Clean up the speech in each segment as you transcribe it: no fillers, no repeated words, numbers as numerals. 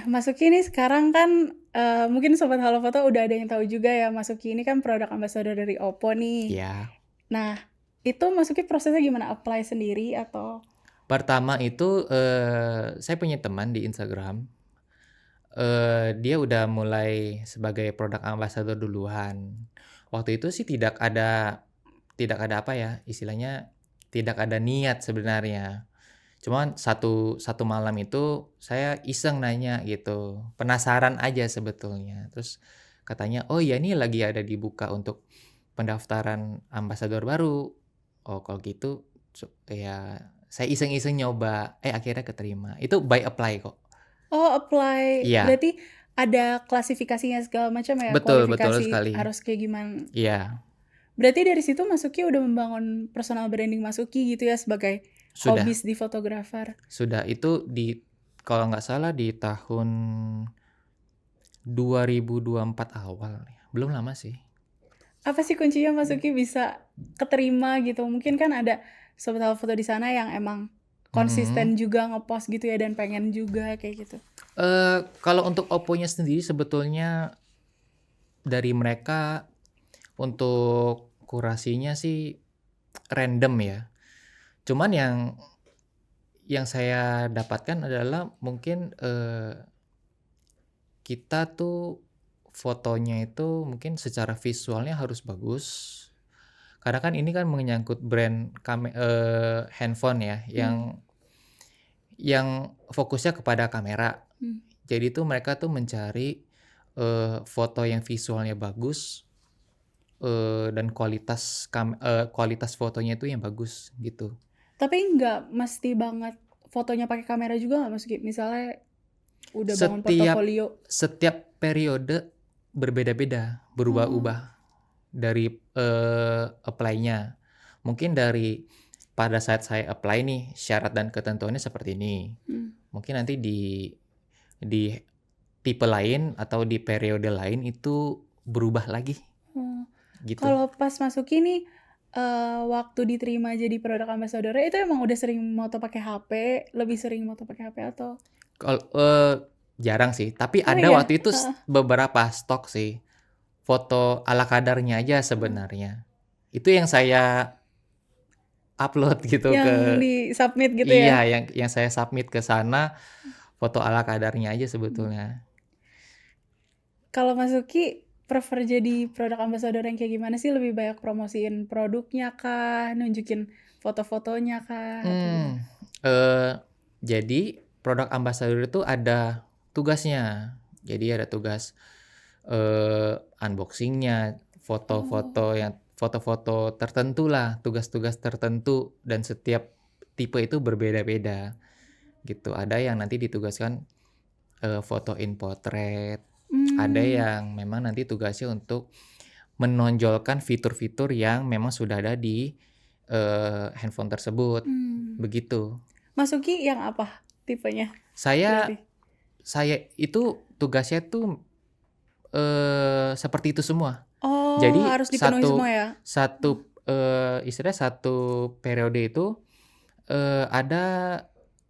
Masuki ini sekarang kan, mungkin Sobat Halo Foto udah ada yang tahu juga ya, Masuki ini kan produk ambassador dari Oppo nih. Ya, Nah, itu Masuki prosesnya gimana? Apply sendiri atau pertama itu saya punya teman di Instagram. Dia udah mulai sebagai produk ambassador duluan. Waktu itu sih tidak ada apa ya, istilahnya tidak ada niat sebenarnya. Cuman satu malam itu saya iseng nanya gitu, penasaran aja sebetulnya. Terus katanya, "Oh ya ini lagi ada dibuka untuk pendaftaran ambasador baru." Oh kalau gitu ya saya iseng-iseng nyoba, akhirnya keterima. Itu by apply kok. oh apply, Iya, berarti ada klasifikasinya segala macam ya, betul betul kualifikasi sekali. harus kayak gimana. Iya, Berarti dari situ Masuki udah membangun personal branding Masuki gitu ya sebagai sudah hobis di fotografer. sudah itu kalau nggak salah di tahun 2024 awal ya, belum lama sih. Apa sih kuncinya Masuki bisa keterima gitu? Mungkin kan ada Sobat Halo Foto di sana yang emang Mhm. konsisten juga ngepost gitu ya dan pengen juga kayak gitu. Kalau untuk Oppo-nya sendiri sebetulnya dari mereka untuk kurasinya sih random ya. Cuman yang saya dapatkan adalah mungkin, kita tuh fotonya itu mungkin secara visualnya harus bagus. Karena kan ini kan menyangkut brand handphone ya, Hmm. yang fokusnya kepada kamera. Hmm. Jadi tuh mereka tuh mencari, foto yang visualnya bagus, dan kualitas fotonya itu yang bagus, gitu. Tapi nggak mesti banget fotonya pakai kamera juga nggak Masuki? Misalnya udah bangun Setiap portofolio. setiap periode berbeda-beda, Oh. berubah-ubah dari, apply-nya. Mungkin pada saat saya apply nih, syarat dan ketentuannya seperti ini. Hmm. Mungkin nanti di tipe lain atau di periode lain itu berubah lagi, Oh. gitu. Kalau pas Masuki nih, waktu diterima jadi produk ambassador itu emang udah sering moto pakai HP, lebih sering moto pakai HP atau? Jarang sih, tapi Oh ada iya? waktu itu Heeh. beberapa stok sih, foto ala kadarnya aja Heeh. sebenarnya. Itu yang saya upload gitu Yang ke di-submit gitu ya? iya, yang saya submit ke sana, foto ala kadarnya aja Hmm. sebetulnya. Kalau Masuki prefer jadi produk ambassador yang kayak gimana sih? Lebih banyak promosiin produknya kah? Nunjukin foto-fotonya kah? Atau gimana? Hmm, eee, jadi produk ambassador itu ada tugasnya. Jadi ada tugas, unboxing-nya, Oh. foto-foto tertentu lah, tugas-tugas tertentu dan setiap tipe itu berbeda-beda, gitu. Ada yang nanti ditugaskan, fotoin potret, ada Hmm. yang memang nanti tugasnya untuk menonjolkan fitur-fitur yang memang sudah ada di, handphone tersebut, Hmm. begitu. Masuki yang apa tipenya Saya berarti? saya itu tugasnya tuh, seperti itu semua. Oh, Jadi harus dipenuhi semua ya? istilahnya satu periode itu, ada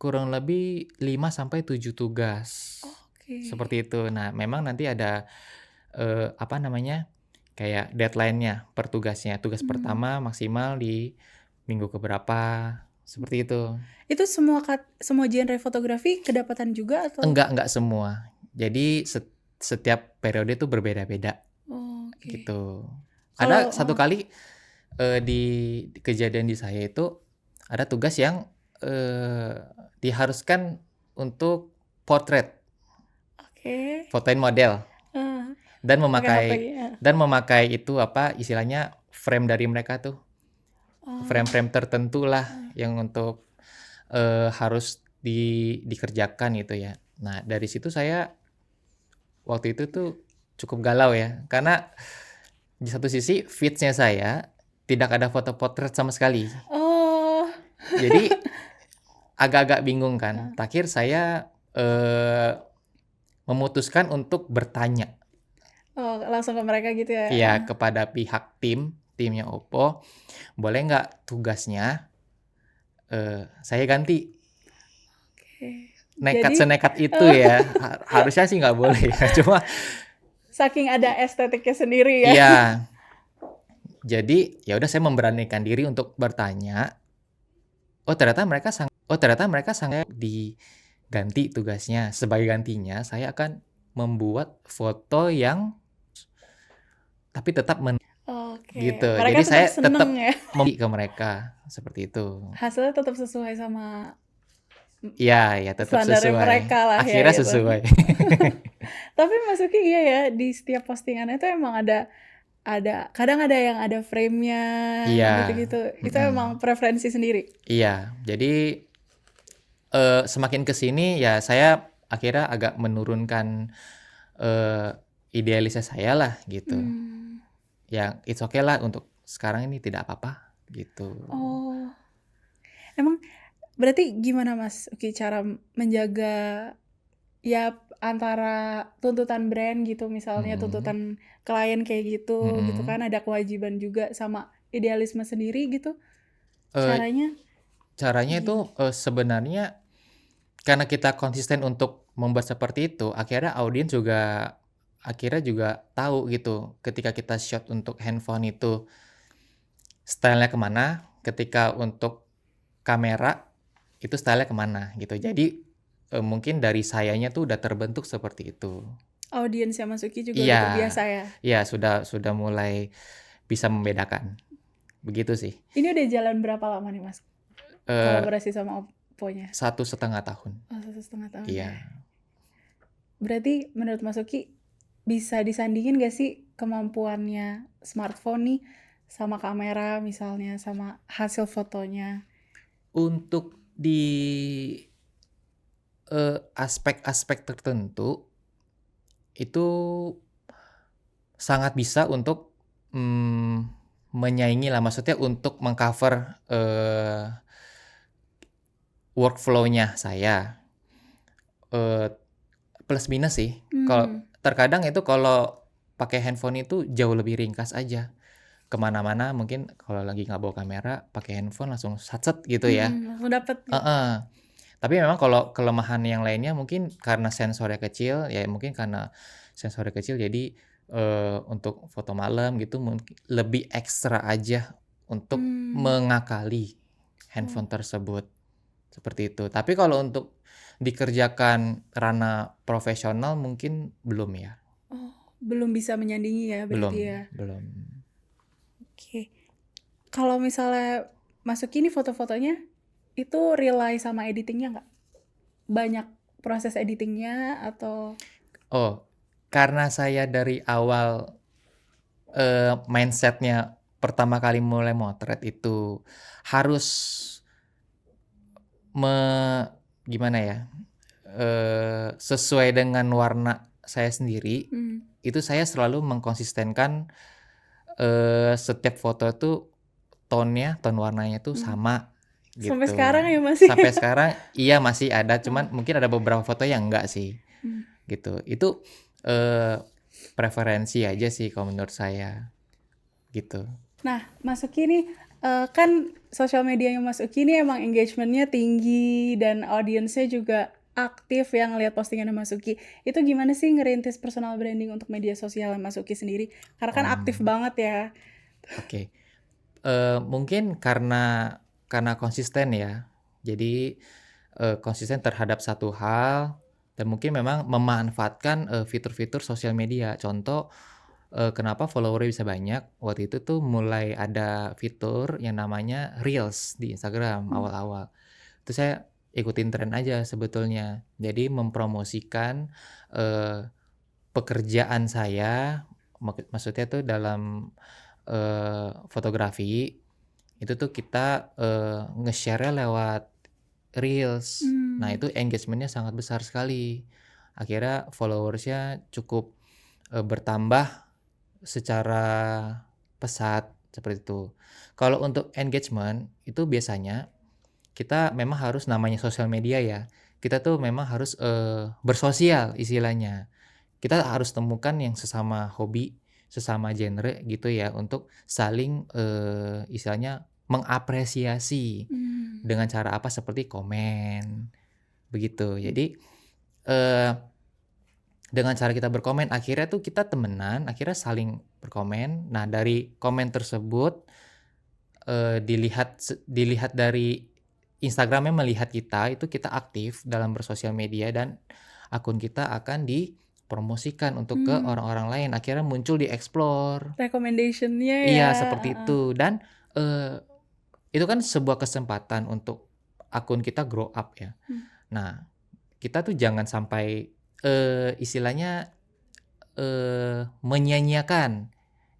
kurang lebih 5 sampai 7 tugas, Oke. seperti itu. Nah, memang nanti ada, apa namanya, kayak deadline-nya per tugasnya. Tugas Hmm. pertama maksimal di minggu keberapa, seperti itu. Itu semua genre fotografi kedapatan juga atau? Enggak semua. Jadi setiap periode itu berbeda-beda, Oh, oke. gitu. Ada Kalau satu kali, di kejadian di saya itu, ada tugas yang, diharuskan untuk portrait, oke. fotoin model Heeh, dan pakai HP memakai ya? itu apa, istilahnya frame dari mereka tuh, Oh, frame-frame tertentu lah heeh. yang untuk, harus dikerjakan gitu ya. Nah, dari situ saya waktu itu tuh cukup galau ya, karena di satu sisi feeds-nya saya tidak ada foto potret sama sekali. Oh. Jadi agak-agak bingung kan. Heeh. Terakhir saya, memutuskan untuk bertanya, Oh, langsung ke mereka gitu ya? ya kepada pihak timnya Oppo, boleh nggak tugasnya, saya ganti. Oke. nekat Jadi senekat itu ya. Harusnya sih nggak boleh ya. Cuma saking ada estetiknya sendiri ya. iya. Jadi ya udah saya memberanikan diri untuk bertanya. Oh ternyata mereka sangat diganti tugasnya. Sebagai gantinya saya akan membuat foto yang tapi tetap Oke, gitu. Jadi mereka tetap saya seneng tetap ya. ke mereka seperti itu. Hasilnya tetap sesuai sama Iya, ya tetap standarnya sesuai. mereka lah ya Akhirnya gitu. sesuai. Tapi Mas Uki iya ya, di setiap postingannya itu emang ada kadang ada yang ada frame-nya Iya. gitu-gitu. Itu emang preferensi sendiri. Iya. Jadi semakin ke sini ya saya akhirnya agak menurunkan idealisnya saya lah gitu. Ya it's okay lah untuk sekarang ini tidak apa-apa gitu. Oh. Emang berarti gimana Mas Uki cara menjaga ya antara tuntutan brand gitu misalnya tuntutan klien kayak gitu gitu kan ada kewajiban juga sama idealisme sendiri gitu. Eh, Caranya Caranya itu sebenarnya karena kita konsisten untuk membuat seperti itu, akhirnya juga tahu gitu ketika kita shot untuk handphone itu style-nya kemana, ketika untuk kamera itu style-nya kemana gitu. Jadi mungkin dari sayanya tuh udah terbentuk seperti itu. audiensnya Mas Uki juga udah Iya, terbiasa ya. iya sudah mulai bisa membedakan. Begitu sih. Ini udah jalan berapa lama nih Mas Eh, kolaborasi sama Oppo-nya? 1,5 tahun. Oh, 1,5 tahun Iya. ya. Berarti menurut Mas Uki bisa disandingin gak sih kemampuannya smartphone nih sama kamera misalnya sama hasil fotonya? Untuk di aspek-aspek tertentu itu sangat bisa untuk menyaingi lah, maksudnya untuk meng-cover workflow-nya saya. Plus minus sih. Kalau terkadang itu kalau pakai handphone itu jauh lebih ringkas aja. Kemana-mana mungkin kalau lagi nggak bawa kamera, pakai handphone langsung satset gitu ya. Langsung dapet gitu. Tapi memang kalau kelemahan yang lainnya mungkin karena sensornya kecil, ya mungkin karena sensornya kecil jadi untuk foto malam gitu mungkin lebih ekstra aja untuk mengakali handphone tersebut. Seperti itu. Tapi kalau untuk dikerjakan ranah profesional mungkin belum ya. Oh, belum bisa menyandingi ya berarti ya. Belum. Oke. Kalau misalnya masuk ini foto-fotonya itu rely sama editingnya nggak? Banyak proses editingnya atau? Oh, karena saya dari awal mindsetnya pertama kali mulai motret itu harus gimana ya, sesuai dengan warna saya sendiri, itu saya selalu mengkonsistenkan setiap foto tuh tone warnanya tuh sama gitu. Sampai sekarang ya masih? Sampai sekarang iya masih ada, cuman mungkin ada beberapa foto yang enggak sih. Gitu. Itu preferensi aja sih kalau menurut saya. Gitu. Nah, Mas Uki nih kan sosial medianya Mas Uki ini emang engagement-nya tinggi dan audiensnya juga aktif yang ngeliat postingannya Mas Uki. Itu gimana sih ngerintis personal branding untuk media sosial Mas Uki sendiri? Karena kan aktif banget ya. Oke. Mungkin karena konsisten ya. Jadi konsisten terhadap satu hal dan mungkin memang memanfaatkan fitur-fitur sosial media. Contoh kenapa follower-nya bisa banyak, waktu itu tuh mulai ada fitur yang namanya Reels di Instagram awal-awal. Itu saya ikutin tren aja sebetulnya. Jadi mempromosikan pekerjaan saya, maksudnya tuh dalam fotografi, itu tuh kita nge-share-nya lewat Reels. Nah itu engagement-nya sangat besar sekali. Akhirnya followers-nya cukup bertambah secara pesat seperti itu. Kalau untuk engagement itu biasanya kita memang harus namanya sosial media ya. Kita tuh memang harus bersosial istilahnya. Kita harus temukan yang sesama hobi, sesama genre gitu ya untuk saling istilahnya mengapresiasi dengan cara apa seperti komen, begitu. Mmm. Jadi, eee, dengan cara kita berkomen akhirnya tuh kita temenan, akhirnya saling berkomen. Nah, dari komen tersebut, dilihat dari Instagram-nya melihat kita, itu kita aktif dalam bersosial media dan akun kita akan dipromosikan untuk ke Mmm, orang-orang lain, akhirnya muncul di-explore. recommendation-nya ya, Iya, seperti heeh. itu dan, itu kan sebuah kesempatan untuk akun kita grow up ya. Mmm. Nah, kita tuh jangan sampai, istilahnya, menyia-nyiakan.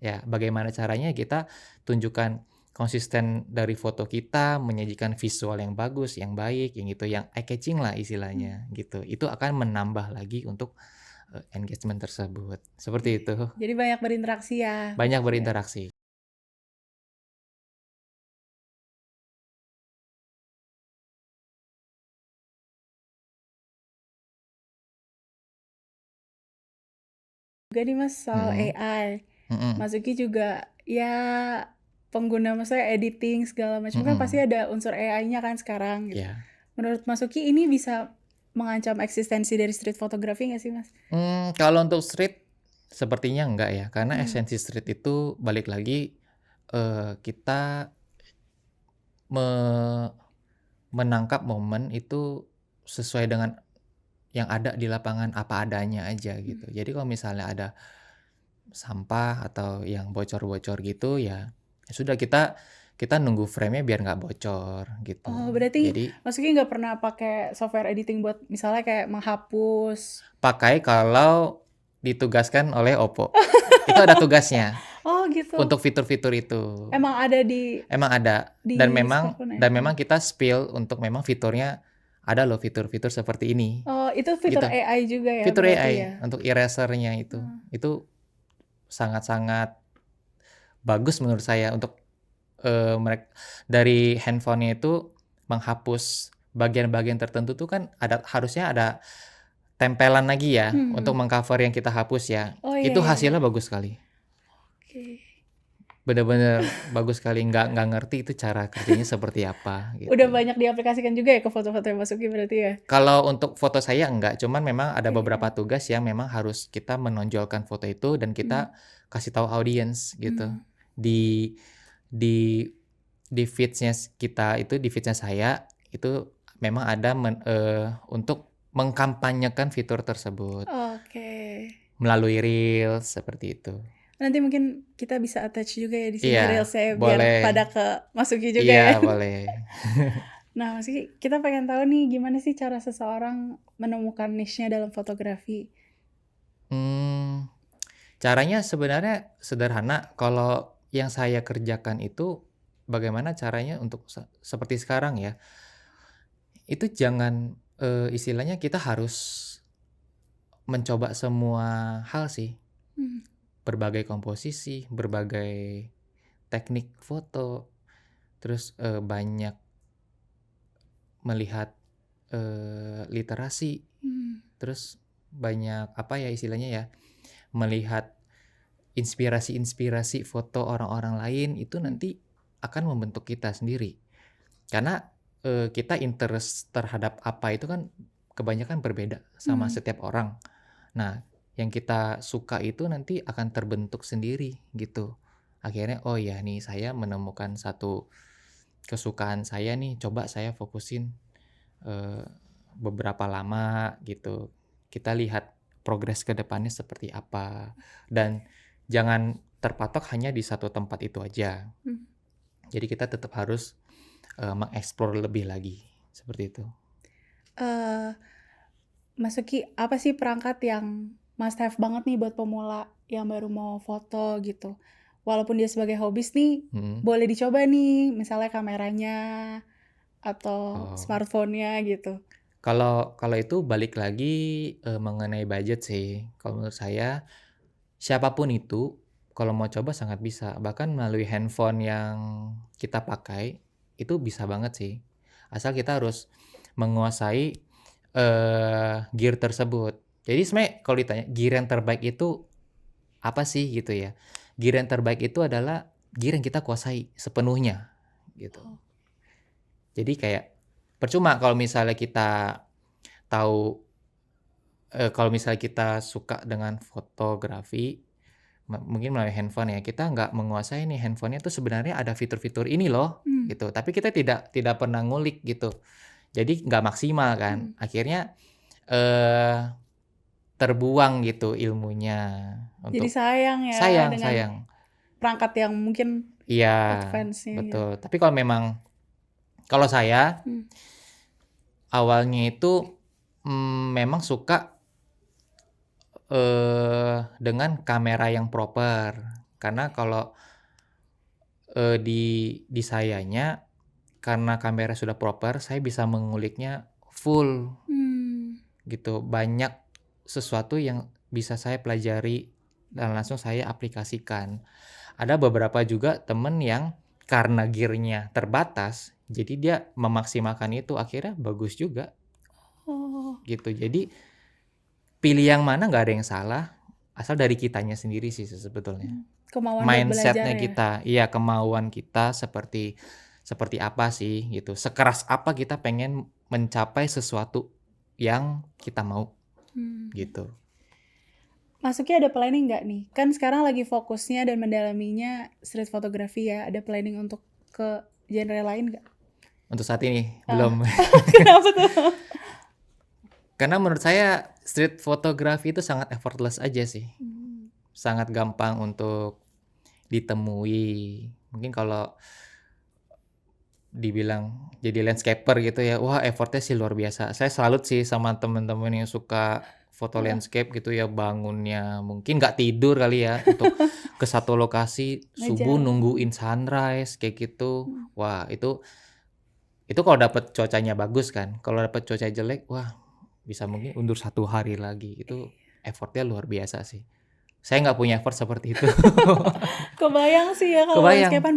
Ya, bagaimana caranya kita tunjukkan konsisten dari foto kita, menyajikan visual yang bagus, yang baik, yang gitu, yang eye catching lah Mmm. istilahnya, gitu. Itu akan menambah lagi untuk, engagement tersebut, seperti Oke. itu. Jadi banyak berinteraksi ya Banyak berarti ya? berinteraksi. Juga nih Mas soal Mhm, AI. mhm, Mas Uki juga ya pengguna maksudnya editing segala macam kan pasti mhm, ada unsur AI-nya kan sekarang gitu. iya. Menurut Mas Uki ini bisa mengancam eksistensi dari street photography nggak sih Mas? Kalau untuk street, sepertinya enggak ya, karena Mmm. esensi street itu balik lagi, kita me menangkap momen itu sesuai dengan yang ada di lapangan, apa adanya aja Mmm. gitu. Jadi kalau misalnya ada sampah atau yang bocor-bocor gitu ya, ya sudah kita nunggu frame-nya biar nggak bocor gitu. Oh berarti Jadi Mas Uki nggak pernah pakai software editing buat misalnya kayak menghapus. pakai kalau ditugaskan oleh Oppo. Itu ada tugasnya Oh gitu. untuk fitur-fitur itu. Emang ada di Emang ada smartphone ya? dan Mmm. memang kita spill untuk memang fiturnya, ada loh fitur-fitur seperti ini, Oh itu fitur gitu. AI juga ya Fitur berarti AI ya? untuk eraser-nya Heeh. itu sangat-sangat bagus menurut saya untuk, dari handphone-nya itu menghapus bagian-bagian tertentu tuh kan harusnya ada tempelan lagi ya untuk Mhm. meng-cover yang kita hapus ya, Oh iya itu iya iya. hasilnya bagus sekali. Oke. Bener-bener bagus sekali, nggak ngerti itu cara kerjanya seperti apa Udah gitu. banyak diaplikasikan juga ya ke foto-foto yang Mas Uki berarti ya? Kalau untuk foto saya enggak, cuman memang ada Oke, beberapa heeh. tugas yang memang harus kita menonjolkan foto itu dan Mmm. kita kasih tahu audiens gitu. Mmm. Di di di feeds-nya kita itu, di feeds-nya saya, itu memang ada untuk mengkampanyekan fitur tersebut Oke. melalui reels seperti itu. Nanti mungkin kita bisa attach juga ya di sini Iya, reels-nya biar boleh. pada ke Mas Uki juga Iya, ya. boleh. Nah, Mas Uki, kita pengen tahu nih gimana sih cara seseorang menemukan niche-nya dalam fotografi? Mmm, Caranya sebenarnya sederhana, kalau yang saya kerjakan itu bagaimana caranya untuk seperti sekarang ya, itu jangan, istilahnya kita harus mencoba semua hal sih, Mmm. berbagai komposisi, berbagai teknik foto, terus, banyak melihat, literasi, Mmm. terus banyak apa ya istilahnya ya, melihat inspirasi-inspirasi foto orang-orang lain itu Mmm. nanti akan membentuk kita sendiri. Karena, kita interest terhadap apa itu kan kebanyakan berbeda sama Mmm. setiap orang. Nah, yang kita suka itu nanti akan terbentuk sendiri gitu. Akhirnya, oh ya nih saya menemukan satu kesukaan saya nih, coba saya fokusin, eee, beberapa lama gitu. Kita lihat progres ke depannya seperti apa, dan jangan terpatok hanya di satu tempat itu aja. Mmm. Jadi kita tetap harus, mengeksplor lebih lagi, seperti itu. Eee, Mas Uki, apa sih perangkat yang must have banget nih buat pemula yang baru mau foto gitu? Walaupun dia sebagai hobis nih, Mhm. boleh dicoba nih, misalnya kameranya atau Oh, smartphone-nya gitu. kalau kalau itu balik lagi, mengenai budget sih. Kalau menurut saya, siapapun itu, kalau mau coba sangat bisa. Bahkan melalui handphone yang kita pakai, itu bisa banget sih. Asal kita harus menguasai, gear tersebut. Jadi sebenarnya kalau ditanya gear yang terbaik itu apa sih gitu ya, gear yang terbaik itu adalah gear yang kita kuasai sepenuhnya, gitu. Oh. Jadi kayak percuma kalau misalnya kita tahu, kalau misalnya kita suka dengan fotografi, mungkin melalui handphone ya, kita nggak menguasai nih handphone-nya tuh sebenarnya ada fitur-fitur ini loh, Mmm, gitu. Tapi kita tidak pernah ngulik gitu. Jadi nggak maksimal kan. mhm. Akhirnya, eee, terbuang gitu ilmunya Jadi untuk sayang ya sayang dengan sayang. perangkat yang mungkin Iya, advance-nya gitu. betul. Tapi kalau saya Mmm, awalnya itu, memang suka, dengan kamera yang proper. Karena kalau, di sayanya, karena kamera sudah proper, saya bisa menguliknya full mmm, gitu. Banyak sesuatu yang bisa saya pelajari dan langsung saya aplikasikan. Ada beberapa juga temen yang karena gear-nya terbatas, jadi dia memaksimalkan itu, akhirnya bagus juga oh, gitu. Jadi pilih yang mana nggak ada yang salah, asal dari kitanya sendiri sih sebetulnya. kemauan buat belajar Mindset-nya ya? kita, iya, kemauan kita seperti seperti apa sih gitu, sekeras apa kita pengen mencapai sesuatu yang kita mau Mmm. gitu. Mas Uki ada planning nggak nih? Kan sekarang lagi fokusnya dan mendalaminya street photography ya, ada planning untuk ke genre lain nggak? Untuk saat ini Ah, belum. kenapa tuh? Karena menurut saya street photography itu sangat effortless aja sih, Mmm, sangat gampang untuk ditemui. Mungkin kalau dibilang jadi landscaper gitu ya, wah effort-nya sih luar biasa. Saya salut sih sama temen-temen yang suka foto heeh, landscape gitu ya, bangunnya mungkin nggak tidur kali ya untuk ke satu lokasi, ngejar, subuh nungguin sunrise kayak gitu. mhm, Wah itu kalau dapet cuacanya bagus kan, kalau dapet cuaca jelek, wah bisa mungkin undur 1 hari lagi, itu effort-nya luar biasa sih. Saya nggak punya effort seperti itu. kebayang sih ya kalau Kebayang. landscape-an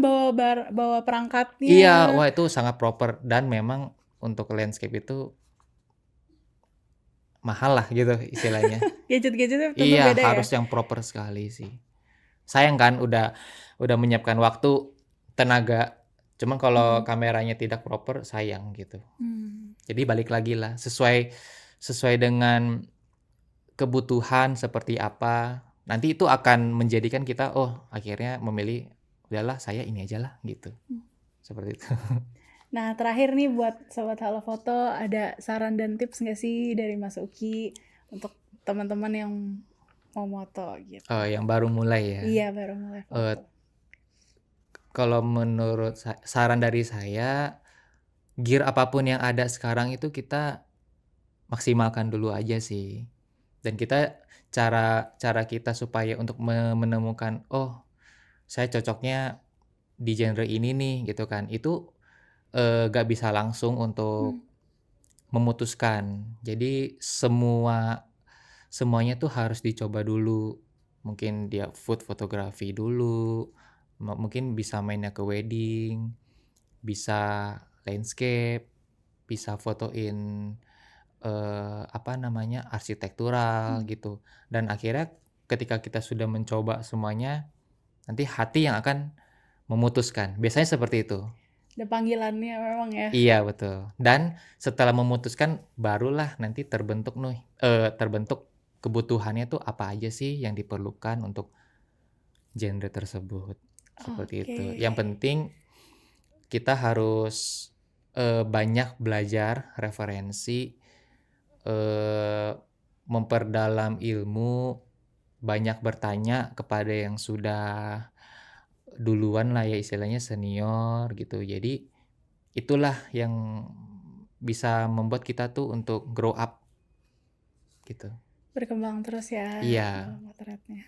bawa perangkatnya, Iya, wah itu sangat proper dan memang untuk landscape itu mahal lah gitu istilahnya. gadget-gadgetnya tentu Iya, beda ya? harus yang proper sekali sih. Sayang kan udah menyiapkan waktu, tenaga, cuman kalau Mhm, kameranya tidak proper sayang gitu. mmm, Jadi balik lagi lah, sesuai sesuai dengan kebutuhan seperti apa, nanti itu akan menjadikan kita, oh akhirnya memilih, udahlah saya ini ajalah gitu, mmm. seperti itu. Nah terakhir nih buat sobat Halo Foto, ada saran dan tips nggak sih dari Mas Uki untuk teman-teman yang mau moto gitu? Yang baru mulai ya, Iya, baru mulai eee, foto. kalau menurut saran dari saya, gear apapun yang ada sekarang itu kita maksimalkan dulu aja sih. Dan kita cara cara kita supaya untuk menemukan, "Oh, saya cocoknya di genre ini nih," gitu kan. Itu, nggak bisa langsung Mmm, untuk memutuskan. Jadi semuanya tuh harus dicoba dulu. Mungkin dia food photography dulu, mungkin bisa mainnya ke wedding, bisa landscape, bisa fotoin, apa namanya, arsitektural mmm, gitu. Dan akhirnya ketika kita sudah mencoba semuanya, nanti hati yang akan memutuskan, biasanya seperti itu. ada panggilannya memang ya? Iya betul, dan setelah memutuskan barulah nanti terbentuk kebutuhannya tuh apa aja sih yang diperlukan untuk genre tersebut, seperti Oke, itu. Yang penting kita harus, banyak belajar referensi, eee, memperdalam ilmu, banyak bertanya kepada yang sudah duluan lah ya istilahnya senior gitu. Jadi itulah yang bisa membuat kita tuh untuk grow up gitu. berkembang terus ya Iya, dalam potretnya.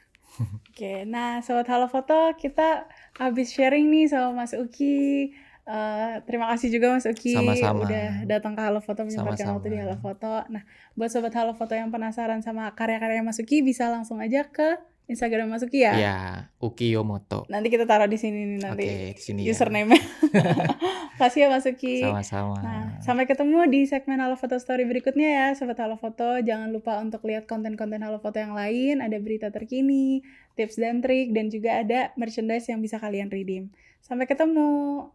Oke, nah sobat Halo Foto, kita habis sharing nih sama Mas Uki. Terima kasih juga Mas Uki sama-sama, udah datang ke Halo Foto, menyempatkan waktu sama-sama. di Halo Foto. Nah, buat sobat Halo Foto yang penasaran sama karya-karya Mas Uki, bisa langsung aja ke Instagram Mas Uki ya. Iya, Ukiyomoto. Nanti kita taruh di sini nih nanti Oke, di sini ya. username-nya. Makasih ya Mas Uki. Sama-sama. Nah, sampai ketemu di segmen Halo Foto Story berikutnya ya, Sobat Halo Foto. Jangan lupa untuk lihat konten-konten Halo Foto yang lain, ada berita terkini, tips dan trik, dan juga ada merchandise yang bisa kalian redeem. Sampai ketemu.